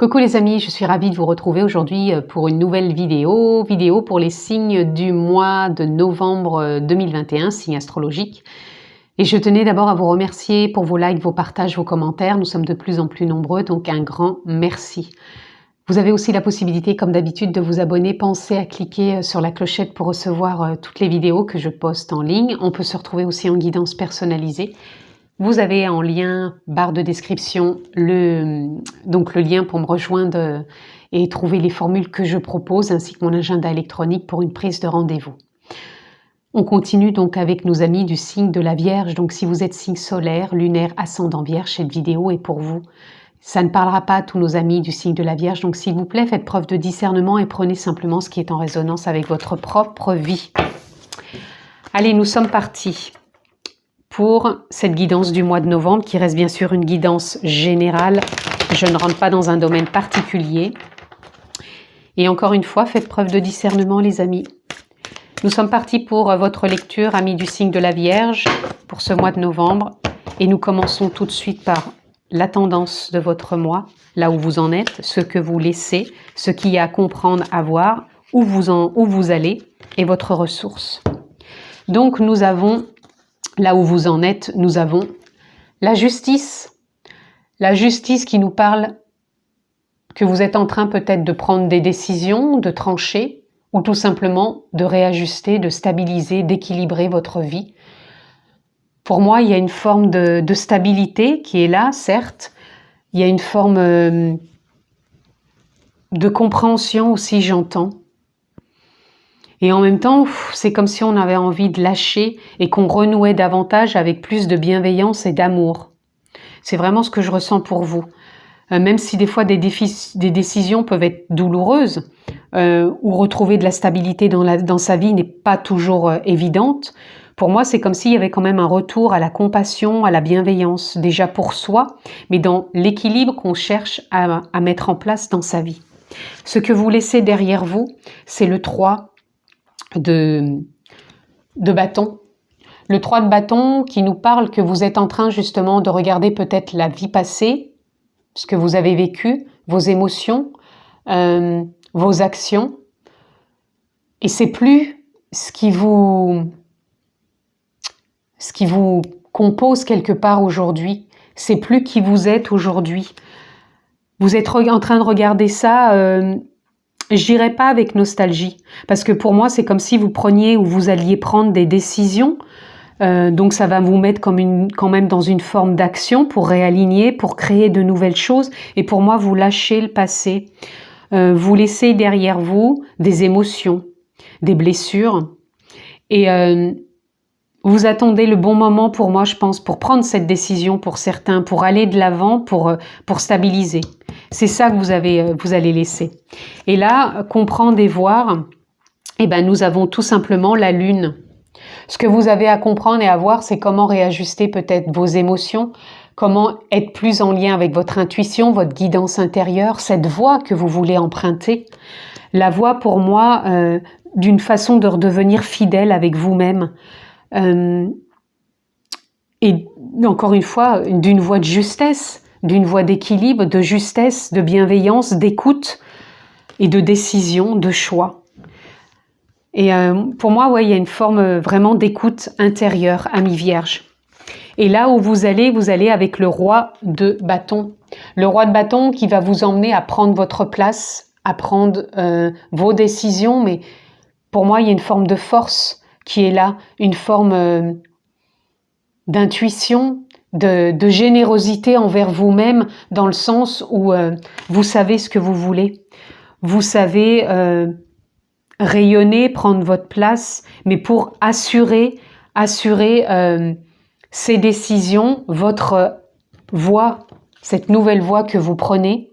Coucou les amis, je suis ravie de vous retrouver aujourd'hui pour une nouvelle vidéo pour les signes du mois de novembre 2021, signes astrologiques. Et je tenais d'abord à vous remercier pour vos likes, vos partages, vos commentaires. Nous sommes de plus en plus nombreux, donc un grand merci. Vous avez aussi la possibilité, comme d'habitude, de vous abonner. Pensez à cliquer sur la clochette pour recevoir toutes les vidéos que je poste en ligne. On peut se retrouver aussi en guidance personnalisée. Vous avez en lien, barre de description, le lien pour me rejoindre et trouver les formules que je propose, ainsi que mon agenda électronique pour une prise de rendez-vous. On continue donc avec nos amis du signe de la Vierge. Donc si vous êtes signe solaire, lunaire, ascendant Vierge, cette vidéo est pour vous. Ça ne parlera pas à tous nos amis du signe de la Vierge. Donc s'il vous plaît, faites preuve de discernement et prenez simplement ce qui est en résonance avec votre propre vie. Allez, nous sommes partis pour cette guidance du mois de novembre, qui reste bien sûr une guidance générale. Je ne rentre pas dans un domaine particulier. Et encore une fois, faites preuve de discernement, les amis. Nous sommes partis pour votre lecture, amis du signe de la Vierge, pour ce mois de novembre. Et nous commençons tout de suite par la tendance de votre mois, là où vous en êtes, ce que vous laissez, ce qu'il y a à comprendre, à voir, où vous allez, et votre ressource. Donc nous avons... Là où vous en êtes, nous avons la justice qui nous parle que vous êtes en train peut-être de prendre des décisions, de trancher, ou tout simplement de réajuster, de stabiliser, d'équilibrer votre vie. Pour moi, il y a une forme de stabilité qui est là, certes. Il y a une forme de compréhension aussi, j'entends. Et en même temps, c'est comme si on avait envie de lâcher et qu'on renouait davantage avec plus de bienveillance et d'amour. C'est vraiment ce que je ressens pour vous. Même si des fois des décisions peuvent être douloureuses, ou retrouver de la stabilité dans sa vie n'est pas toujours évidente, pour moi c'est comme s'il y avait quand même un retour à la compassion, à la bienveillance, déjà pour soi, mais dans l'équilibre qu'on cherche à mettre en place dans sa vie. Ce que vous laissez derrière vous, c'est le 3 de bâton. Le 3 de bâton qui nous parle que vous êtes en train justement de regarder peut-être la vie passée, ce que vous avez vécu, vos émotions, vos actions. Et c'est plus ce qui vous compose quelque part aujourd'hui. C'est plus qui vous êtes aujourd'hui. Vous êtes en train de regarder ça... Je dirais pas avec nostalgie, parce que pour moi, c'est comme si vous preniez ou vous alliez prendre des décisions, donc ça va vous mettre quand même dans une forme d'action pour réaligner, pour créer de nouvelles choses, et pour moi, vous lâchez le passé, vous laissez derrière vous des émotions, des blessures, et vous attendez le bon moment pour moi, je pense, pour prendre cette décision pour certains, pour aller de l'avant, pour stabiliser. C'est ça que vous allez laisser. Et là, comprendre et voir, eh ben, nous avons tout simplement la lune. Ce que vous avez à comprendre et à voir, c'est comment réajuster peut-être vos émotions, comment être plus en lien avec votre intuition, votre guidance intérieure, cette voie que vous voulez emprunter. La voie, pour moi, d'une façon de redevenir fidèle avec vous-même. Et encore une fois, d'une voie de justesse, d'une voie d'équilibre, de justesse, de bienveillance, d'écoute et de décision, de choix. Et pour moi, ouais, il y a une forme vraiment d'écoute intérieure, amis vierges. Et là où vous allez avec le roi de bâton. Le roi de bâton qui va vous emmener à prendre votre place, à prendre vos décisions, mais pour moi, il y a une forme de force qui est là, une forme d'intuition, de générosité envers vous-même, dans le sens où vous savez ce que vous voulez. Vous savez rayonner, prendre votre place, mais pour assurer ces décisions, votre voie, cette nouvelle voie que vous prenez,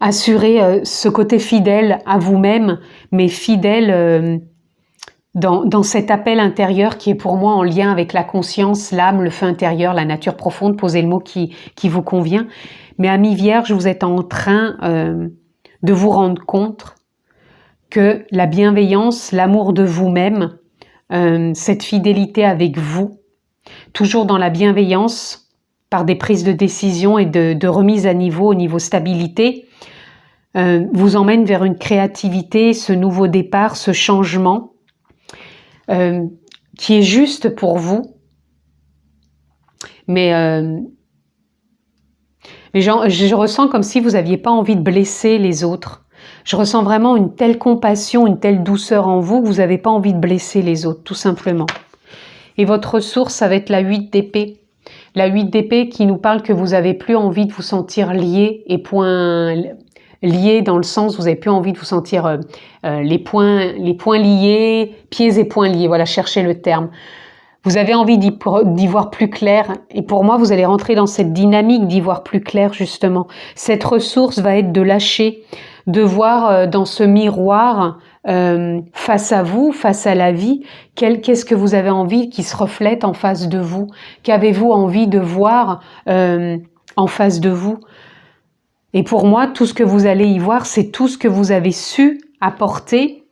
assurer ce côté fidèle à vous-même, mais fidèle dans cet appel intérieur qui est pour moi en lien avec la conscience, l'âme, le feu intérieur, la nature profonde, posez le mot qui vous convient. Mais amis vierges, vous êtes en train de vous rendre compte que la bienveillance, l'amour de vous-même, cette fidélité avec vous, toujours dans la bienveillance, par des prises de décision et de remise à niveau, au niveau stabilité, vous emmène vers une créativité, ce nouveau départ, ce changement qui est juste pour vous. Mais je ressens comme si vous n'aviez pas envie de blesser les autres. Je ressens vraiment une telle compassion, une telle douceur en vous que vous n'avez pas envie de blesser les autres, tout simplement. Et votre ressource, ça va être la 8 d'épée. La 8 d'épée qui nous parle que vous n'avez plus envie de vous sentir lié et lié dans le sens où vous n'avez plus envie de vous sentir les poings liés, pieds et poings liés. Voilà, cherchez le terme. Vous avez envie d'y voir plus clair et pour moi, vous allez rentrer dans cette dynamique d'y voir plus clair justement. Cette ressource va être de lâcher, de voir dans ce miroir face à vous, face à la vie, qu'est-ce que vous avez envie qui se reflète en face de vous? Qu'avez-vous envie de voir en face de vous? Et pour moi, tout ce que vous allez y voir, c'est tout ce que vous avez su apporter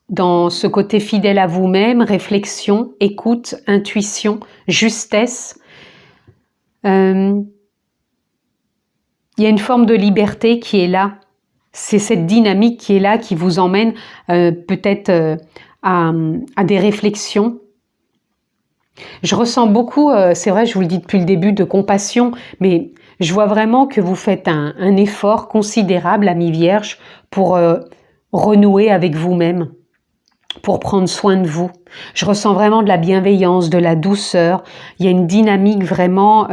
dans ce côté fidèle à vous-même, réflexion, écoute, intuition, justesse. Il y a une forme de liberté qui est là. C'est cette dynamique qui est là, qui vous emmène peut-être à des réflexions. Je ressens beaucoup, c'est vrai, je vous le dis depuis le début, de compassion, mais je vois vraiment que vous faites un effort considérable, ami Vierge, pour renouer avec vous-même, pour prendre soin de vous. Je ressens vraiment de la bienveillance, de la douceur. Il y a une dynamique vraiment...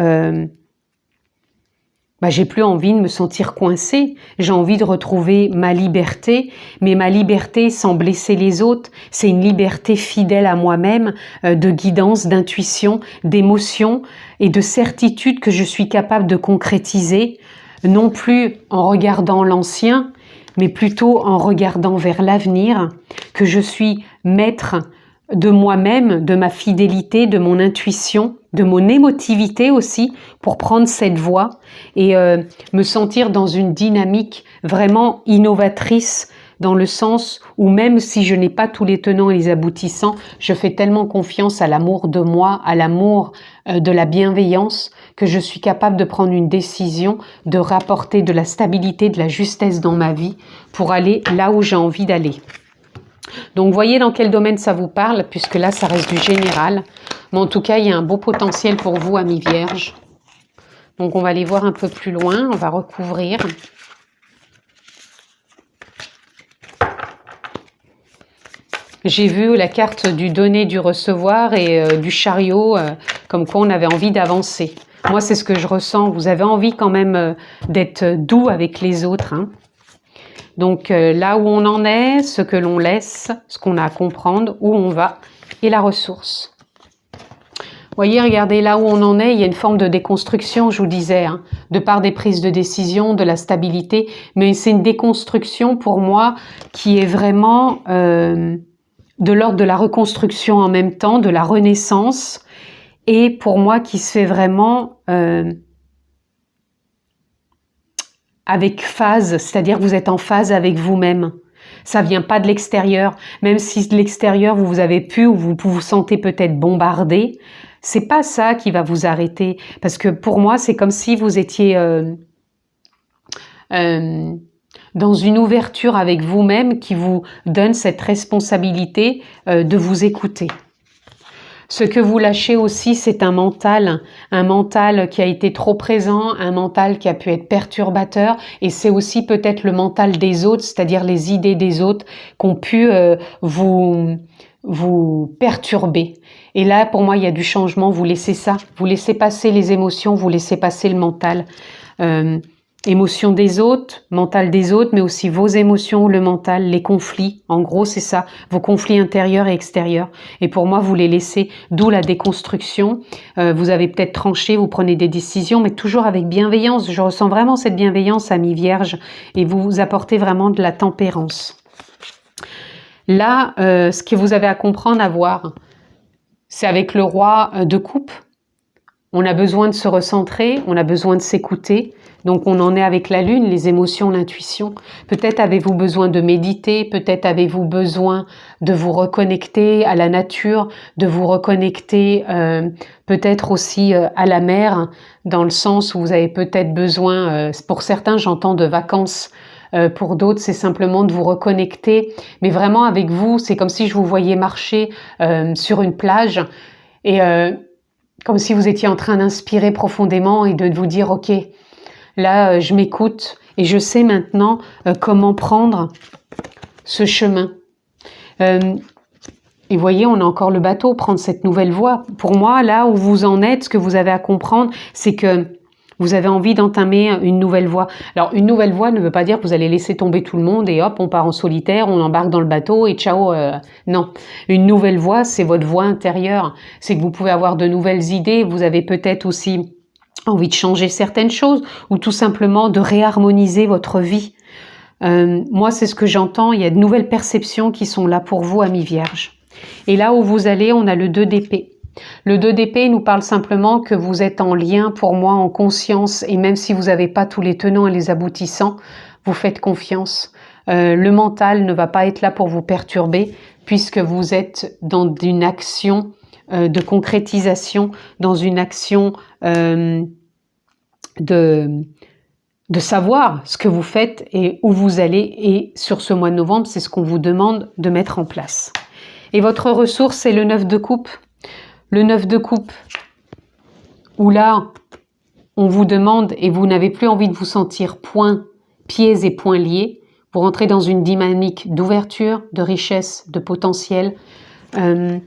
j'ai plus envie de me sentir coincée. J'ai envie de retrouver ma liberté, mais ma liberté sans blesser les autres. C'est une liberté fidèle à moi-même, de guidance, d'intuition, d'émotion et de certitude que je suis capable de concrétiser, non plus en regardant l'ancien, mais plutôt en regardant vers l'avenir, que je suis maître de moi-même, de ma fidélité, de mon intuition, de mon émotivité aussi, pour prendre cette voie et me sentir dans une dynamique vraiment innovatrice, dans le sens où même si je n'ai pas tous les tenants et les aboutissants, je fais tellement confiance à l'amour de moi, à l'amour de la bienveillance, que je suis capable de prendre une décision, de rapporter de la stabilité, de la justesse dans ma vie pour aller là où j'ai envie d'aller. Donc, voyez dans quel domaine ça vous parle, puisque là, ça reste du général. Mais en tout cas, il y a un beau potentiel pour vous, amis Vierges. Donc, on va aller voir un peu plus loin. On va recouvrir. J'ai vu la carte du donner, du recevoir et du chariot, comme quoi on avait envie d'avancer. Moi, c'est ce que je ressens. Vous avez envie quand même d'être doux avec les autres, hein. Donc là où on en est, ce que l'on laisse, ce qu'on a à comprendre, où on va et la ressource. Voyez, regardez là où on en est, il y a une forme de déconstruction, je vous disais, hein, de par des prises de décision, de la stabilité, mais c'est une déconstruction pour moi qui est vraiment de l'ordre de la reconstruction en même temps, de la renaissance, et pour moi qui se fait vraiment... avec phase, c'est-à-dire que vous êtes en phase avec vous-même. Ça vient pas de l'extérieur, même si de l'extérieur vous avez pu ou vous vous sentez peut-être bombardé, c'est pas ça qui va vous arrêter. Parce que pour moi, c'est comme si vous étiez dans une ouverture avec vous-même qui vous donne cette responsabilité de vous écouter. Ce que vous lâchez aussi, c'est un mental qui a été trop présent, un mental qui a pu être perturbateur, et c'est aussi peut-être le mental des autres, c'est-à-dire les idées des autres qui ont pu vous perturber. Et là, pour moi, il y a du changement, vous laissez ça, vous laissez passer les émotions, vous laissez passer le mental. Émotions des autres, mental des autres, mais aussi vos émotions, le mental, les conflits. En gros, c'est ça, vos conflits intérieurs et extérieurs. Et pour moi, vous les laissez, d'où la déconstruction. Vous avez peut-être tranché, vous prenez des décisions, mais toujours avec bienveillance. Je ressens vraiment cette bienveillance, amis Vierge, et vous apportez vraiment de la tempérance. Là, ce que vous avez à comprendre, à voir, c'est avec le roi de coupe. On a besoin de se recentrer, on a besoin de s'écouter. Donc on en est avec la lune, les émotions, l'intuition. Peut-être avez-vous besoin de méditer, peut-être avez-vous besoin de vous reconnecter à la nature, de vous reconnecter peut-être aussi à la mer, dans le sens où vous avez peut-être besoin, pour certains j'entends de vacances, pour d'autres c'est simplement de vous reconnecter, mais vraiment avec vous, c'est comme si je vous voyais marcher sur une plage et comme si vous étiez en train d'inspirer profondément et de vous dire « Ok, là, je m'écoute et je sais maintenant comment prendre ce chemin. » Et vous voyez, on a encore le bateau, prendre cette nouvelle voie. Pour moi, là où vous en êtes, ce que vous avez à comprendre, c'est que vous avez envie d'entamer une nouvelle voie. Alors, une nouvelle voie ne veut pas dire que vous allez laisser tomber tout le monde et hop, on part en solitaire, on embarque dans le bateau et ciao. Non, une nouvelle voie, c'est votre voie intérieure. C'est que vous pouvez avoir de nouvelles idées. Vous avez peut-être aussi envie de changer certaines choses ou tout simplement de réharmoniser votre vie. Moi, c'est ce que j'entends. Il y a de nouvelles perceptions qui sont là pour vous, amis vierges. Et là où vous allez, on a le 2 d'épée. Le 2 d'épée nous parle simplement que vous êtes en lien, pour moi, en conscience, et même si vous n'avez pas tous les tenants et les aboutissants, vous faites confiance. Le mental ne va pas être là pour vous perturber, puisque vous êtes dans une action de concrétisation, dans une action de savoir ce que vous faites et où vous allez. Et sur ce mois de novembre, c'est ce qu'on vous demande de mettre en place. Et votre ressource, c'est le 9 de coupe. Le 9 de coupe, où là, on vous demande, et vous n'avez plus envie de vous sentir pieds et poings liés, vous rentrez dans une dynamique d'ouverture, de richesse, de potentiel. Il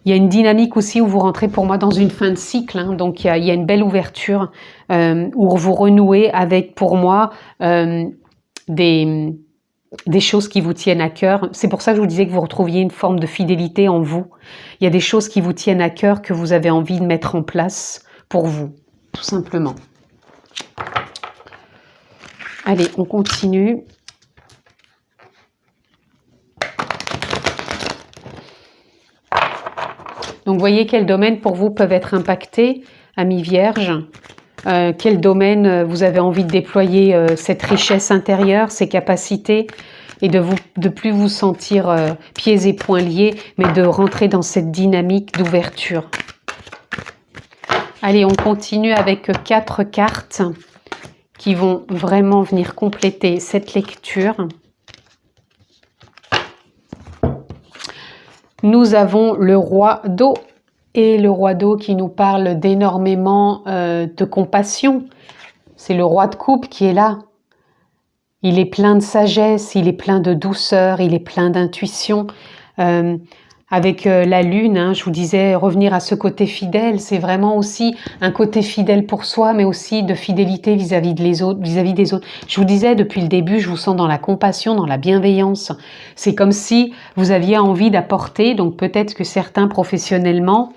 y a une dynamique aussi où vous rentrez pour moi dans une fin de cycle, hein, donc il y a une belle ouverture où vous renouez avec, pour moi, des choses qui vous tiennent à cœur. C'est pour ça que je vous disais que vous retrouviez une forme de fidélité en vous. Il y a des choses qui vous tiennent à cœur que vous avez envie de mettre en place pour vous, tout simplement. Allez, on continue. Donc, vous voyez quels domaines pour vous peuvent être impactés, amis vierges. Quel domaine vous avez envie de déployer cette richesse intérieure, ces capacités, et de plus vous sentir pieds et poings liés, mais de rentrer dans cette dynamique d'ouverture. Allez, on continue avec 4 cartes qui vont vraiment venir compléter cette lecture. Nous avons le roi d'eau. Et le roi d'eau qui nous parle d'énormément de compassion. C'est le roi de coupe qui est là. Il est plein de sagesse, il est plein de douceur, il est plein d'intuition. Avec la lune, hein, je vous disais, revenir à ce côté fidèle, c'est vraiment aussi un côté fidèle pour soi, mais aussi de fidélité vis-à-vis des autres. Je vous disais, depuis le début, je vous sens dans la compassion, dans la bienveillance. C'est comme si vous aviez envie d'apporter, donc peut-être que certains professionnellement,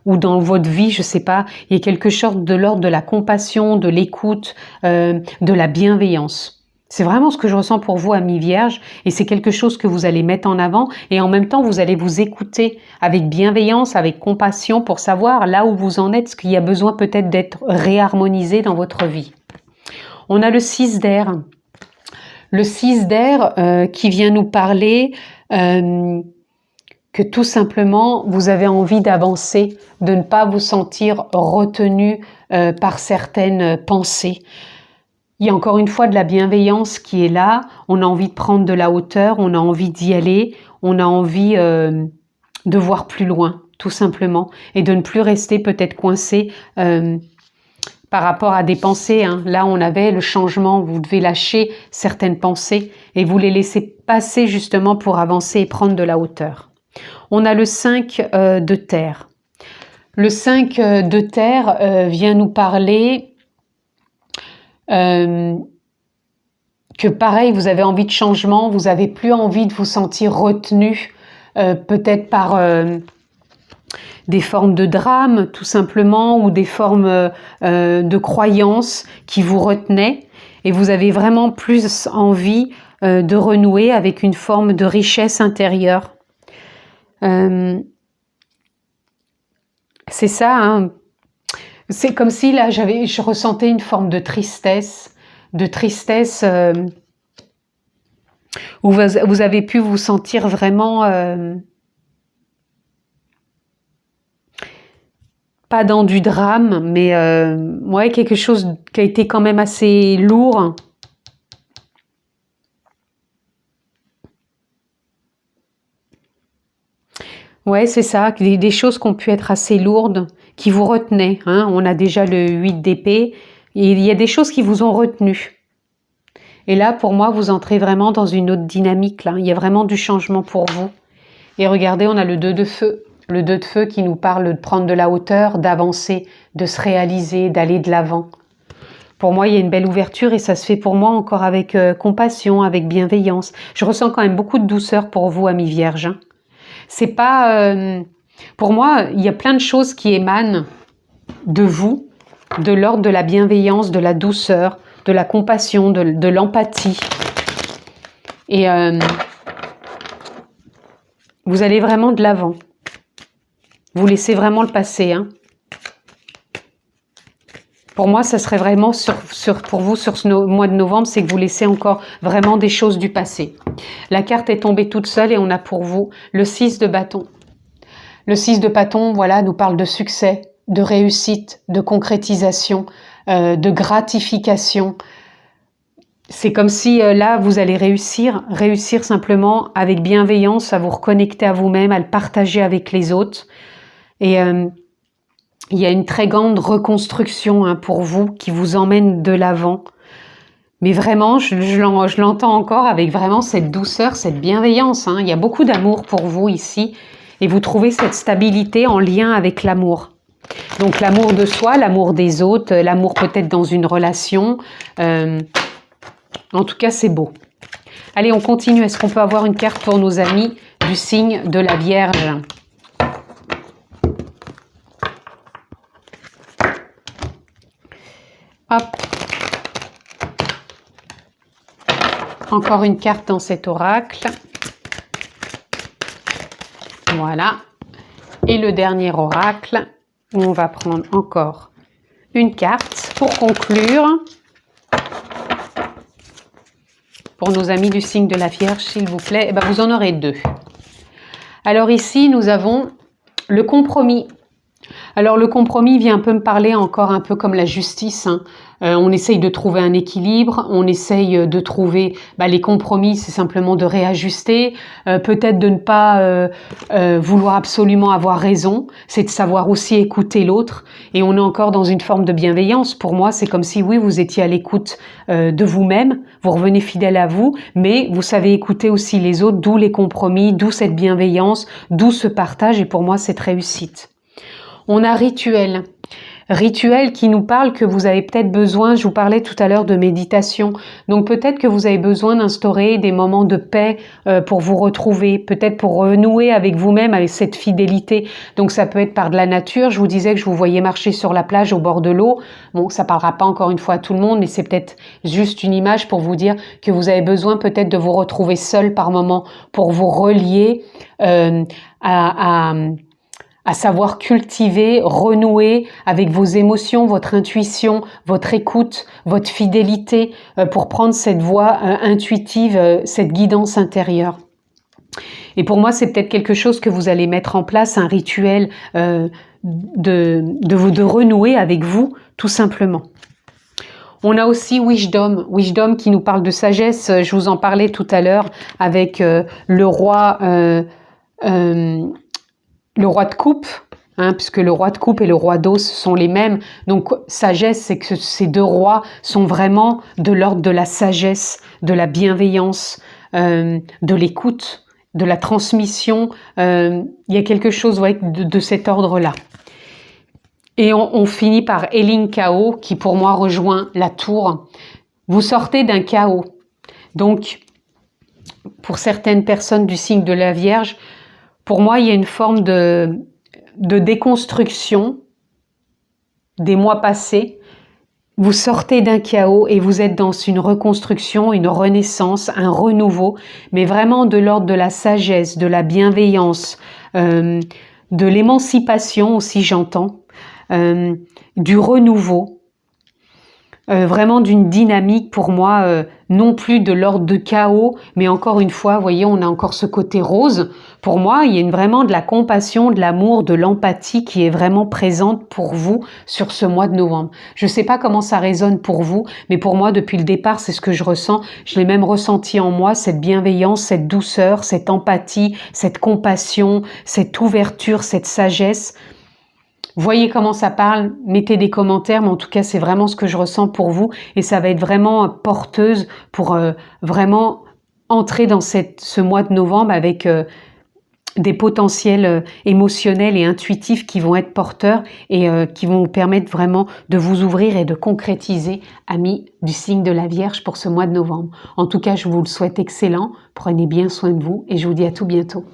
ou dans votre vie, je sais pas, il y a quelque chose de l'ordre de la compassion, de l'écoute, de la bienveillance. C'est vraiment ce que je ressens pour vous, amis vierges, et c'est quelque chose que vous allez mettre en avant, et en même temps, vous allez vous écouter avec bienveillance, avec compassion, pour savoir là où vous en êtes, ce qu'il y a besoin peut-être d'être réharmonisé dans votre vie. On a le 6 d'air. Le 6 d'air qui vient nous parler que tout simplement, vous avez envie d'avancer, de ne pas vous sentir retenu par certaines pensées. Il y a encore une fois de la bienveillance qui est là, on a envie de prendre de la hauteur, on a envie d'y aller, on a envie de voir plus loin, tout simplement, et de ne plus rester peut-être coincé par rapport à des pensées. Hein. Là, on avait le changement, vous devez lâcher certaines pensées et vous les laisser passer justement pour avancer et prendre de la hauteur. On a le 5 de terre. Le 5 de terre vient nous parler que pareil, vous avez envie de changement, vous n'avez plus envie de vous sentir retenu peut-être par des formes de drame tout simplement ou des formes de croyances qui vous retenaient et vous avez vraiment plus envie de renouer avec une forme de richesse intérieure. C'est ça, hein. C'est comme si là, je ressentais une forme de tristesse où vous avez pu vous sentir vraiment pas dans du drame, mais ouais, quelque chose qui a été quand même assez lourd. Ouais, c'est ça, des choses qui ont pu être assez lourdes, qui vous retenaient, hein. On a déjà le 8 d'épée, et il y a des choses qui vous ont retenu. Et là, pour moi, vous entrez vraiment dans une autre dynamique, là. Il y a vraiment du changement pour vous. Et regardez, on a le 2 de feu. Le 2 de feu qui nous parle de prendre de la hauteur, d'avancer, de se réaliser, d'aller de l'avant. Pour moi, il y a une belle ouverture et ça se fait pour moi encore avec compassion, avec bienveillance. Je ressens quand même beaucoup de douceur pour vous, amis vierges, hein. C'est pas... pour moi, il y a plein de choses qui émanent de vous, de l'ordre de la bienveillance, de la douceur, de la compassion, de l'empathie. Et vous allez vraiment de l'avant. Vous laissez vraiment le passé, hein. Pour moi, ça serait vraiment pour vous sur ce mois de novembre, c'est que vous laissez encore vraiment des choses du passé. La carte est tombée toute seule et on a pour vous le 6 de bâton. Le 6 de bâton, voilà, nous parle de succès, de réussite, de concrétisation, de gratification. C'est comme si là, vous allez réussir simplement avec bienveillance à vous reconnecter à vous-même, à le partager avec les autres. Et il y a une très grande reconstruction, hein, pour vous qui vous emmène de l'avant. Mais vraiment, je l'entends encore avec vraiment cette douceur, cette bienveillance, hein. Il y a beaucoup d'amour pour vous ici et vous trouvez cette stabilité en lien avec l'amour. Donc l'amour de soi, l'amour des autres, l'amour peut-être dans une relation. En tout cas, c'est beau. Allez, on continue. Est-ce qu'on peut avoir une carte pour nos amis du signe de la Vierge ? Hop. Encore une carte dans cet oracle. Voilà. Et le dernier oracle, où on va prendre encore une carte pour conclure. Pour nos amis du signe de la Vierge, s'il vous plaît, eh ben, vous en aurez deux. Alors ici, nous avons le compromis. Alors le compromis vient un peu me parler encore un peu comme la justice, hein. On essaye de trouver un équilibre, on essaye de trouver les compromis, c'est simplement de réajuster, peut-être de ne pas vouloir absolument avoir raison, c'est de savoir aussi écouter l'autre, et on est encore dans une forme de bienveillance. Pour moi, c'est comme si oui, vous étiez à l'écoute de vous-même, vous revenez fidèle à vous, mais vous savez écouter aussi les autres, d'où les compromis, d'où cette bienveillance, d'où ce partage, et pour moi, cette réussite. On a rituel. Rituel qui nous parle que vous avez peut-être besoin, je vous parlais tout à l'heure de méditation, donc peut-être que vous avez besoin d'instaurer des moments de paix pour vous retrouver, peut-être pour renouer avec vous-même, avec cette fidélité. Donc ça peut être par de la nature. Je vous disais que je vous voyais marcher sur la plage au bord de l'eau. Bon, ça parlera pas encore une fois à tout le monde, mais c'est peut-être juste une image pour vous dire que vous avez besoin peut-être de vous retrouver seul par moment pour vous relier à savoir cultiver, renouer avec vos émotions, votre intuition, votre écoute, votre fidélité pour prendre cette voie intuitive, cette guidance intérieure. Et pour moi, c'est peut-être quelque chose que vous allez mettre en place, un rituel de renouer avec vous, tout simplement. On a aussi Wisdom qui nous parle de sagesse. Je vous en parlais tout à l'heure avec le roi de coupe, hein, puisque le roi de coupe et le roi d'os sont les mêmes. Donc sagesse, c'est que ces deux rois sont vraiment de l'ordre de la sagesse, de la bienveillance, de l'écoute, de la transmission. Il y a quelque chose de cet ordre-là. Et on finit par Elin Chaos, qui pour moi rejoint la tour. Vous sortez d'un chaos. Donc, pour certaines personnes du signe de la Vierge, pour moi, il y a une forme de déconstruction des mois passés. Vous sortez d'un chaos et vous êtes dans une reconstruction, une renaissance, un renouveau, mais vraiment de l'ordre de la sagesse, de la bienveillance, de l'émancipation aussi, j'entends. du renouveau, vraiment d'une dynamique pour moi, non plus de l'ordre de chaos, mais encore une fois, vous voyez, on a encore ce côté rose. Pour moi, il y a vraiment de la compassion, de l'amour, de l'empathie qui est vraiment présente pour vous sur ce mois de novembre. Je ne sais pas comment ça résonne pour vous, mais pour moi, depuis le départ, c'est ce que je ressens. Je l'ai même ressenti en moi, cette bienveillance, cette douceur, cette empathie, cette compassion, cette ouverture, cette sagesse. Voyez comment ça parle, mettez des commentaires, mais en tout cas, c'est vraiment ce que je ressens pour vous et ça va être vraiment porteuse pour vraiment entrer dans ce mois de novembre avec des potentiels émotionnels et intuitifs qui vont être porteurs et qui vont vous permettre vraiment de vous ouvrir et de concrétiser, amis du signe de la Vierge, pour ce mois de novembre. En tout cas, je vous le souhaite excellent, prenez bien soin de vous et je vous dis à tout bientôt.